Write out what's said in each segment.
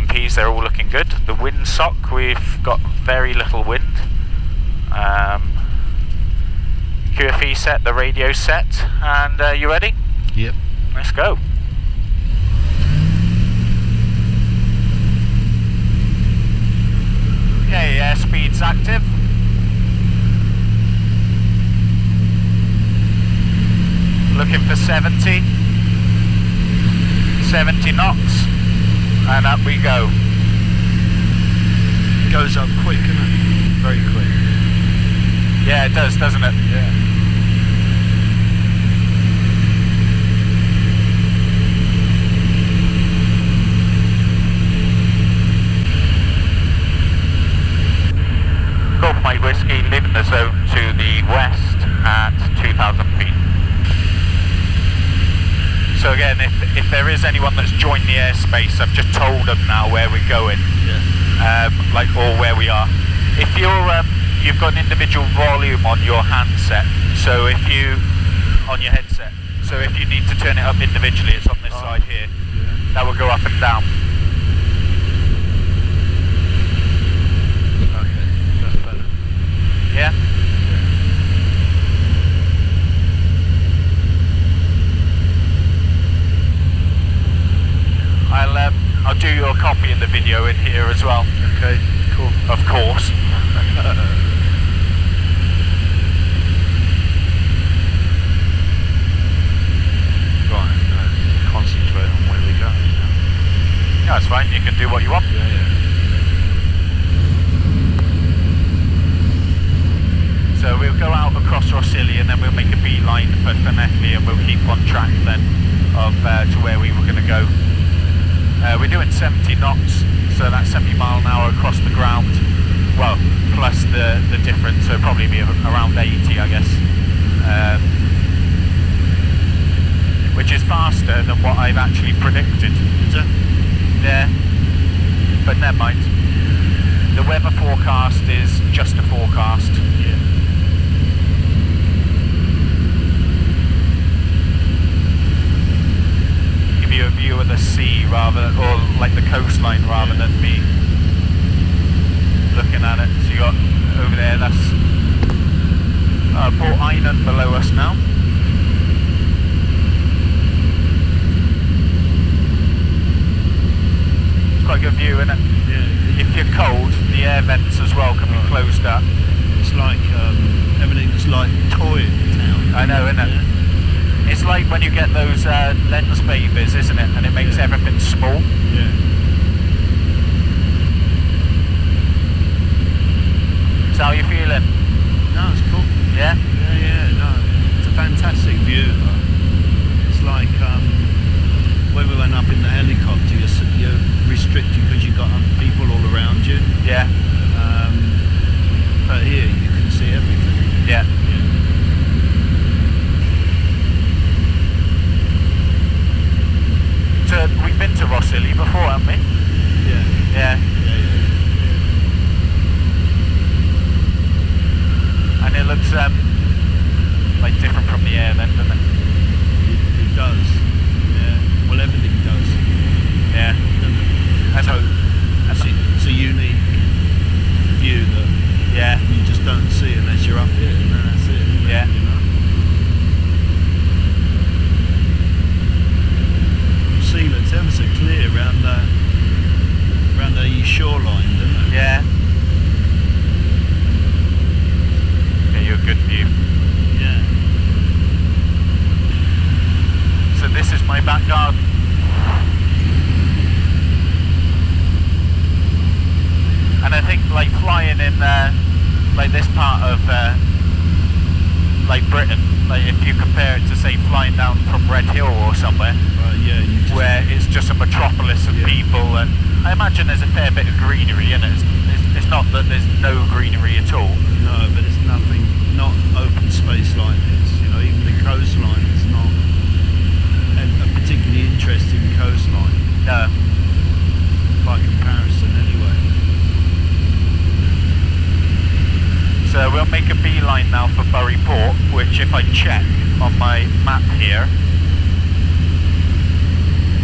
S&Ps, they're all looking good. The windsock, we've got very little wind. QFE set, the radio set, and you ready? Yep. Let's go. Okay, airspeed's active. Looking for 70 knots, and up we go. Goes up quick, isn't it? Very quick. Yeah, it does, doesn't it? Yeah. Golf Mike Whiskey, leaving the zone to the west at 2,000 feet. So again, if there is anyone that's joined the airspace, I've just told them now where we're going, or where we are. If you've got an individual volume on your handset, so if you, on your headset, so if you need to turn it up individually, it's on this side here, that will go up and down. Okay, that's better. Yeah? I'll do your copy of the video in here as well. Okay, cool. Of course. Right, concentrate on where we go. Yeah, that's fine, you can do what you want. Yeah. So we'll go out across Rossilli and then we'll make a beeline for Llanelli and we'll keep on track then of to where we were going to go. We're doing 70 knots, so that's 70 mile an hour across the ground. Well, plus the difference, so probably be around 80, I guess. Which is faster than what I've actually predicted. Is it? Yeah, but never mind. The weather forecast is just a forecast. Yeah. Give you a view of the sea or like the coastline rather than me looking at it. So you got over there, that's Port Einan below us now. Quite a good view, isn't it? Yeah. If you're cold, the air vents as well can be closed up. It's like everything's like toy town. I know, isn't it? Yeah. It's like when you get those lens babies, isn't it? And it makes everything small. Yeah. So how are you feeling? No, it's cool. Yeah? Yeah, no. It's a fantastic view. It's like when we went up in the helicopter, you're restricted because you've got people all around you. Yeah. But here you can see everything. Yeah. So we've been to Rossilli before, haven't we? Yeah. Yeah. And it looks like different from the air then, doesn't it? It does. Yeah. Well, everything does. Yeah. It's a unique view that you just don't see unless you're up here, and then that's it. Yeah. You know? Sea looks ever so clear around the shoreline, doesn't it? Yeah. Get you a good view. Yeah. So this is my back garden. And I think like flying in like this part of like Britain, like if you compare it to say flying down from Red Hill or somewhere, where it's just a metropolis of people, and I imagine there's a fair bit of greenery in it. It's not that there's no greenery at all. No, but it's nothing, not open space like this. You know, even the coastline is not a particularly interesting coastline. No. By comparison, anyway. So we'll make a beeline now for Bury Port, which if I check on my map here,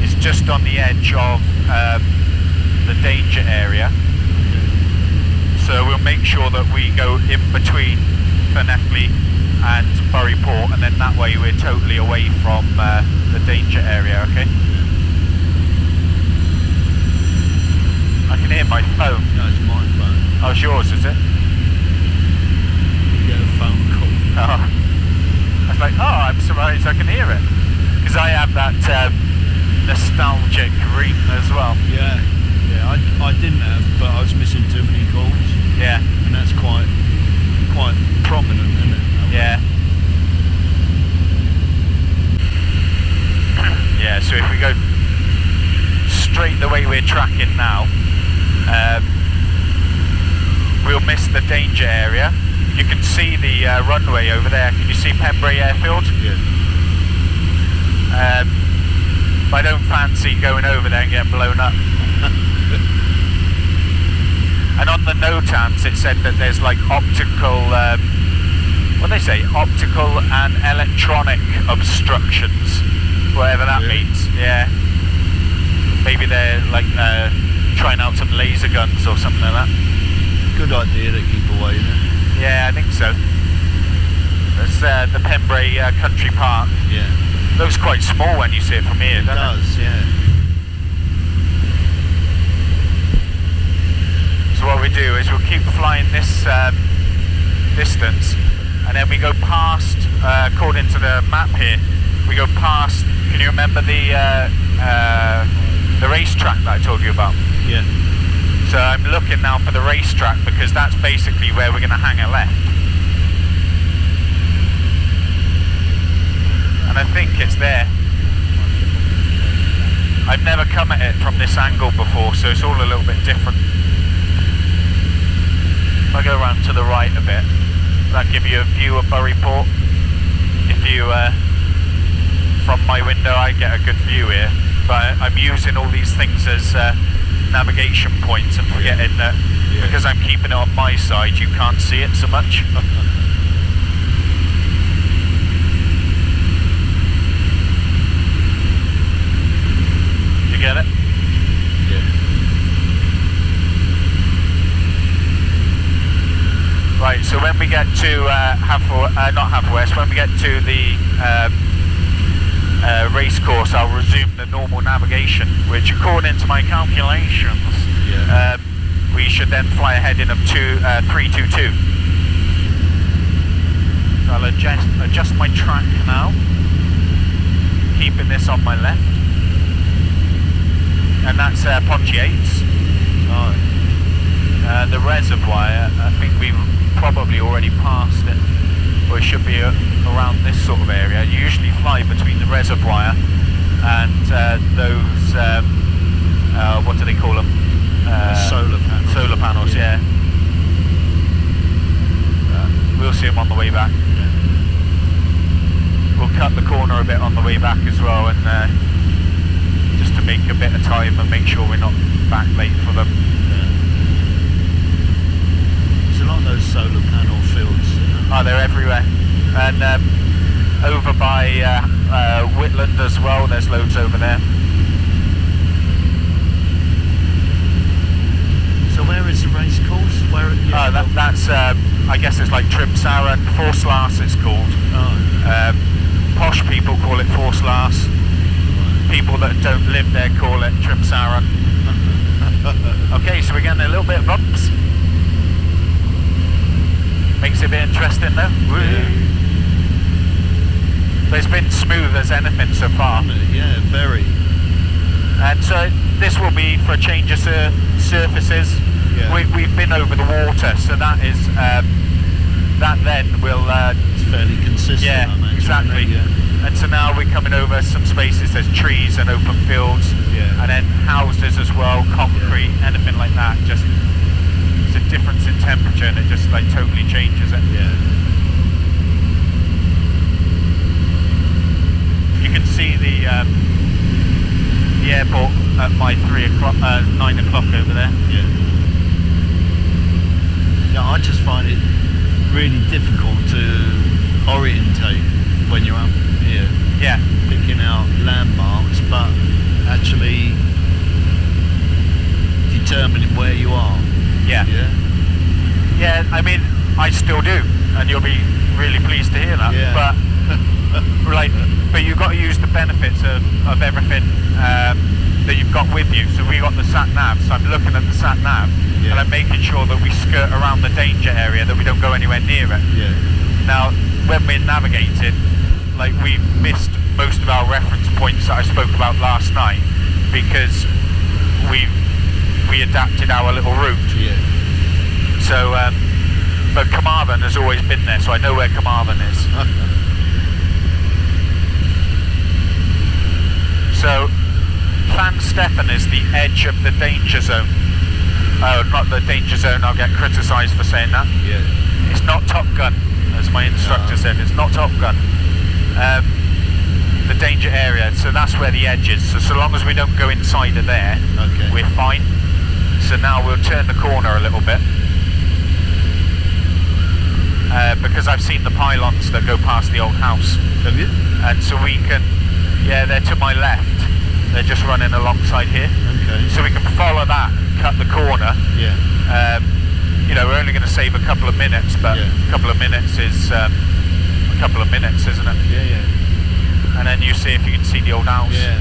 is just on the edge of the sure that we go in between Llanelli and Bury Port, and then that way we're totally away from the danger area, okay? I can hear my phone. No, it's my phone. Oh, it's yours, is it? You get a phone call. Oh. I was like, oh, I'm surprised I can hear it. Because I have that nostalgic ring as well. Yeah, I didn't have, but I was missing too many calls. Yeah. And that's quite prominent, isn't it? Yeah. Yeah, so if we go straight the way we're tracking now, we'll miss the danger area. You can see the runway over there. Can you see Pembrey Airport? Yeah. I don't fancy going over there and getting blown up. And on the NOTAMs it said that there's like optical, what they say, optical and electronic obstructions, whatever that means. Yeah. Maybe they're like trying out some laser guns or something like that. Good idea to keep away then. Yeah, I think so. That's the Pembrey Country Park. Yeah. Looks quite small when you see it from here, doesn't it? It does, yeah. So what we do is we'll keep flying this distance, and then we go past, according to the map here, we go past, can you remember the racetrack that I told you about? Yeah. So I'm looking now for the racetrack because that's basically where we're going to hang a left. And I think it's there. I've never come at it from this angle before, so it's all a little bit different. If I go around to the right a bit, that'll give you a view of Bury Port. If you, from my window, I get a good view here, but I'm using all these things as navigation points and forgetting that because I'm keeping it on my side, you can't see it so much. You get it? Yeah. Right, so when we get to not Haverfordwest, when we get to the race course, I'll resume the normal navigation, which according to my calculations, we should then fly ahead in of 322. So I'll adjust my track now, keeping this on my left. And that's Pontiates. Oh. The reservoir, I think we've probably already passed it, or it should be around this sort of area. You usually fly between the reservoir and those, what do they call them? Solar panels. Solar panels, yeah. We'll see them on the way back. Yeah. We'll cut the corner a bit on the way back as well, and just to make a bit of time and make sure we're not back late for them. There's a lot of those solar panel fields. Oh, they're everywhere. And over by Whitland as well, there's loads over there. So where is the race course? Where? That's, I guess it's like Trimsaran, Forslas it's called. Oh. Posh people call it Forslas. People that don't live there call it Trimsaran. Okay, so we're getting a little bit of bumps. Makes it a bit interesting though. Yeah. But it's been smooth as anything so far. Yeah, very. And so this will be for a change of surfaces. Yeah. We've been over the water, so that is that then will it's fairly consistent. yeah, I imagine, exactly. Yeah. And so now we're coming over some spaces. There's trees and open fields, and then houses as well, concrete, anything like that. Just it's a difference in temperature, and it just like totally changes it. Yeah. You can see the airport at my 9 o'clock over there. Yeah. Yeah, I just find it really difficult to orientate when you're up here. Yeah. Picking out landmarks, but actually determining where you are. Yeah. Yeah. Yeah, I mean, I still do, and you'll be really pleased to hear that. Yeah. But you've got to use the benefits of everything that you've got with you. So we got the sat nav, so I'm looking at the sat nav, and I'm making sure that we skirt around the danger area, that we don't go anywhere near it. Yeah. Now, when we're navigating, like, we've missed most of our reference points that I spoke about last night because we adapted our little route. Yeah. So, but Carmarthen has always been there, so I know where Carmarthen is. So, Llanstefan is the edge of the danger zone. Oh, not the danger zone, I'll get criticised for saying that. Yeah. It's not Top Gun, as my instructor said, it's not Top Gun. The danger area, so that's where the edge is. So long as we don't go inside of there, we're fine. So now we'll turn the corner a little bit. Because I've seen the pylons that go past the old house. Have you? And so we can, yeah, they're to my left. They're just running alongside here. Okay. So we can follow that, cut the corner. Yeah. You know, we're only going to save a couple of minutes, but a couple of minutes is a couple of minutes, isn't it? Yeah, yeah. And then you see if you can see the old house. Yeah.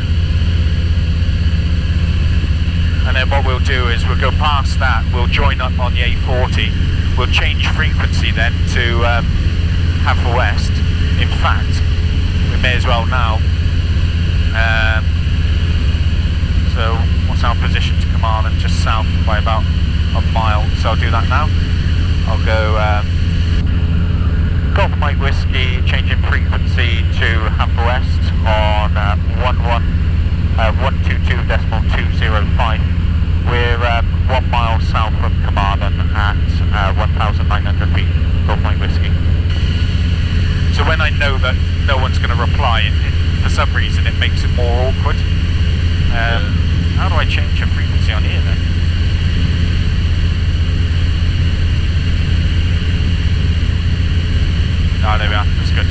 And then what we'll do is we'll go past that, we'll join up on the A40, we'll change frequency then to Haverfordwest. In fact, we may as well now. So what's our position to Carmarthen? Just south by about a mile, so I'll do that now. I'll go Golf Mike Whiskey, changing frequency to Haverfordwest on 122.205. We're 1 mile south from Carmarthen at 1,900 feet, Golf Mike Whiskey. So when I know that no one's going to reply, for some reason it makes it more awkward. How do I change the frequency on here then? Oh, there we are, that's good.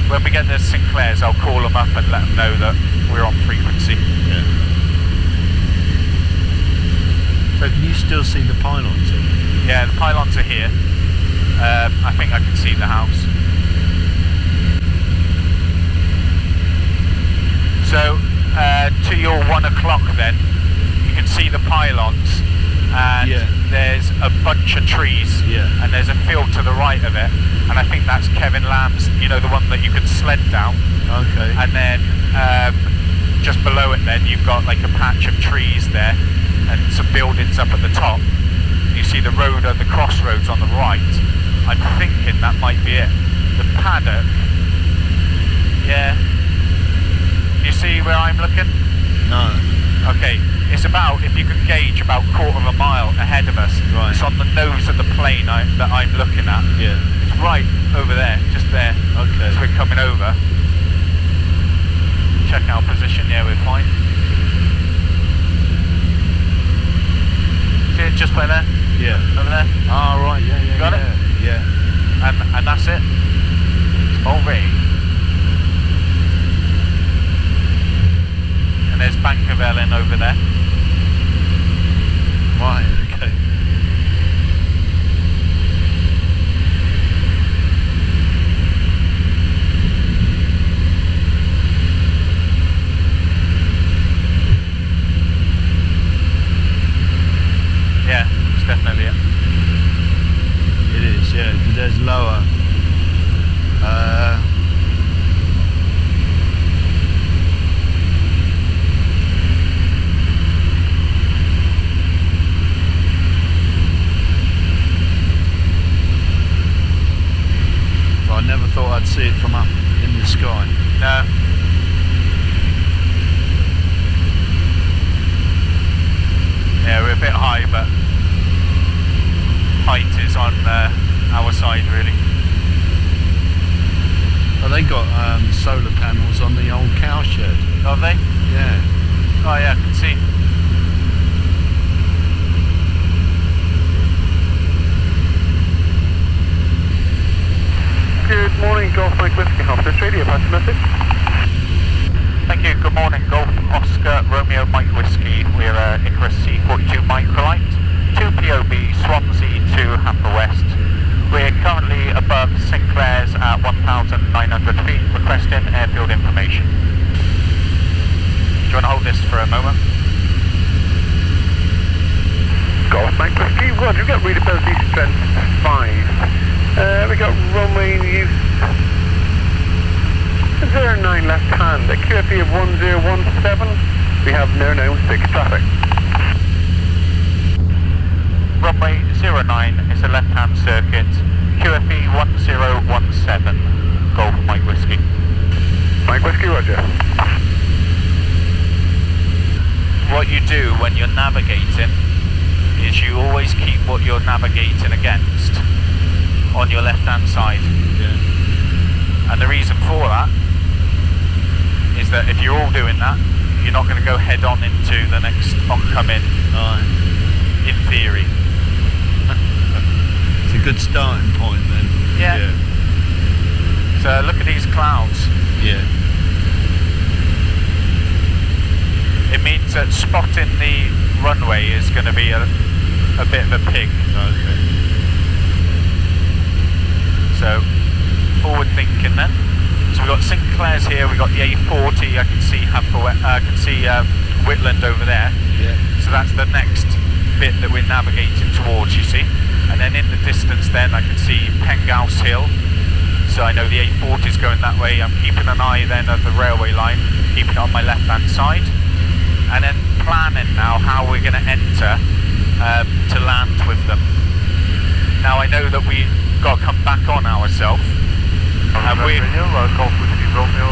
When we get the Sinclairs, I'll call them up and let them know that we're on frequency. Yeah. So can you still see the pylons? Yeah, the pylons are here. I think I can see the house. So, to your 1 o'clock then, you can see the pylons, and there's a bunch of trees, and there's a field to the right of it, and I think that's Kevin Lamb's, you know, the one that you could sled down. Okay. And then just below it then you've got like a patch of trees there and some buildings up at the top. You see the road or the crossroads on the right. I'm thinking that might be it. The paddock, yeah. You see where I'm looking? No. Okay, it's about, if you can gauge, about quarter of a mile ahead of us. Right. It's on the nose of the plane that I'm looking at. Yeah. It's right over there, just there. Okay. So we're coming over. Check our position, yeah, we're fine. See it just by there? Yeah. Over there? Oh, right, yeah, yeah. Got it? Yeah. And that's it. All ready. And there's Bank of Ellen over there. Right, okay. Yeah, it's definitely it. It is, yeah, because there's lower. I never thought I'd see it from up in the sky. No. Yeah, we're a bit high, but height is on our side really. Well, they got solar panels on the old cow shed. Are they? Yeah. Oh yeah, I can see. Good morning, Golf Mike Whiskey, Haverfordwest Radio, pass the message. Thank you, good morning, Golf Oscar Romeo Mike Whiskey. We're Ikarus C42 microlight, 2 POB, Swansea to Haverfordwest. We're currently above Sinclair's at 1,900 feet, requesting airfield information. Do you want to hold this for a moment? Golf Mike Whiskey, Roger, we've got readability strength 5. We got runway in use 09 left hand, QFE of 1017. We have no known 6 traffic. Runway 09 is a left hand circuit, QFE 1017, Golf Mike Whiskey. Mike Whiskey, Roger. What you do when you're navigating is you always keep what you're navigating against on your left hand side. Yeah. And the reason for that is that if you're all doing that, you're not going to go head on into the next oncoming, in theory. It's a good starting point then. Yeah. So look at these clouds. Yeah. It means that spotting the runway is going to be a bit of a pig. Okay. So, forward thinking then. So we've got Sinclair's here, we've got the A40, I can see Whitland over there. Yeah. So that's the next bit that we're navigating towards, you see. And then in the distance then I can see Pengaus Hill. So I know the A40 is going that way. I'm keeping an eye then at the railway line, keeping it on my left hand side. And then planning now how we're going to enter to land with them. Now I know that we've got to come back on ourselves. And we're Golf Whiskey Romeo,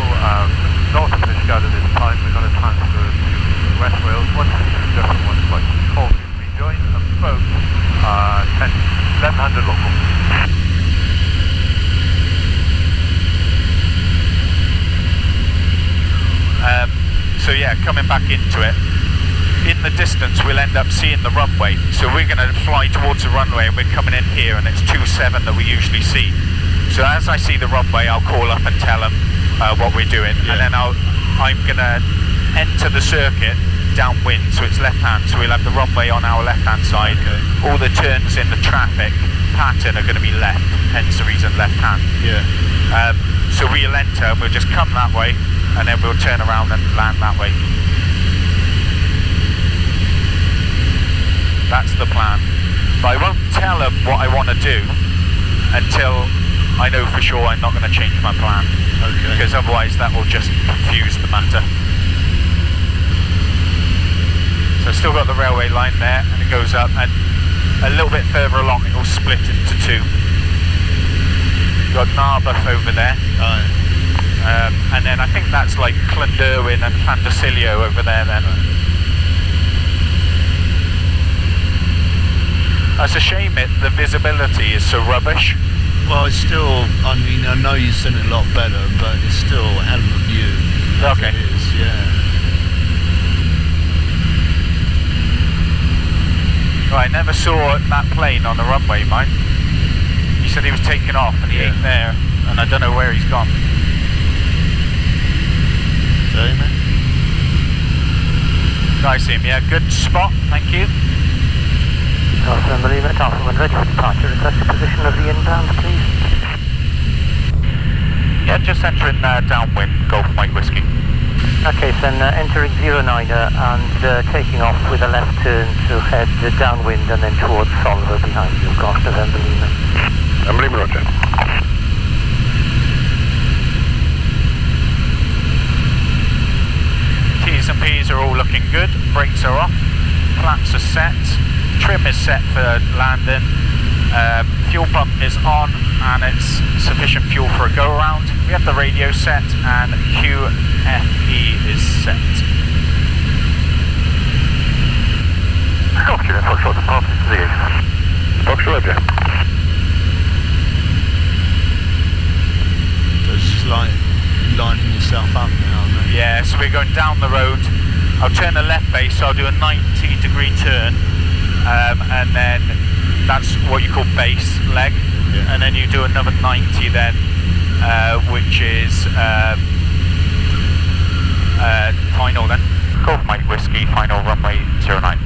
north of Fishguard at this time. We're going to transfer to West Wales. Once just one flight call to rejoin approach 1100 local. So yeah, coming back into it, in the distance we'll end up seeing the runway. So we're going to fly towards the runway and we're coming in here and it's 27 that we usually see. So as I see the runway, I'll call up and tell them what we're doing. Yeah. And then I'm going to enter the circuit downwind, so it's left hand. So we'll have the runway on our left hand side. Okay. All the turns in the traffic pattern are going to be left, hence the reason left hand. Yeah. So we'll enter, we'll just come that way, and then we'll turn around and land that way. That's the plan. But I won't tell them what I want to do until I know for sure I'm not going to change my plan. Okay. Because otherwise that will just confuse the matter. So I've still got the railway line there, and it goes up, and a little bit further along it will split into two. You've got Narberth over there. And then I think that's like Clonderwin and Llandacilio over there then. It's a shame the visibility is so rubbish. Well, it's still, I mean, I know you've seen it a lot better, but it's still a hell of a view. Okay. It is, yeah. Well, I never saw that plane on the runway, mine. He said he was taking off and he ain't there, and I don't know where he's gone. Sorry, man? I see him, yeah, good spot, thank you. Alpha Lima, Alpha 1 ready for departure. Request the position of the inbound, please. Yeah, just entering downwind, Golf Mike Whiskey. Okay, so then entering 09er and taking off with a left turn to head downwind and then towards Solver behind you. Golf November Lima. Lima, Roger. T's and P's are all looking good, brakes are off, flaps are set, trim is set for landing, fuel pump is on and it's sufficient fuel for a go around. We have the radio set and QFE is set. Foxtrot, Foxtrot, departure to the east. Foxtrot, Roger. So it's just like lining yourself up now, mate. Yeah, so we're going down the road. I'll turn the left base, so I'll do a 90-degree turn, and then that's what you call base leg, and then you do another 90 then, which is final then. Golf Mike Whiskey, final runway 09.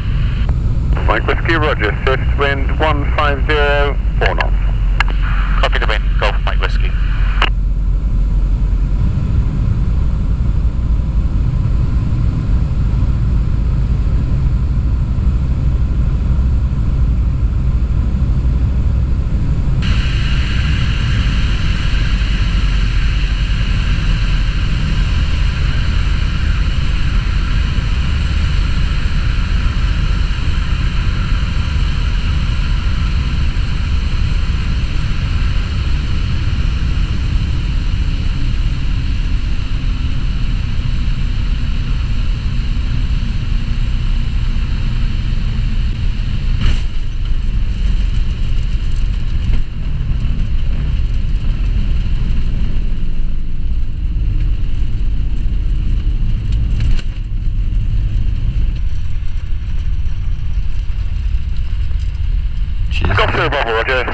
Mike Whiskey Whiskey, roger. Swift wind 150, 4 knots. Copy the wind, Golf Mike Whiskey.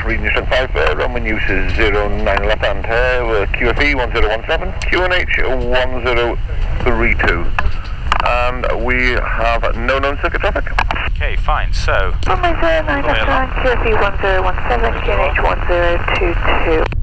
Reading your 5, Roman use is 09 left hand, QFE 1017, QNH 1032, and we have no known circuit traffic. Okay, fine, so... Runway 09 left hand, QFE 1017, QNH 1022.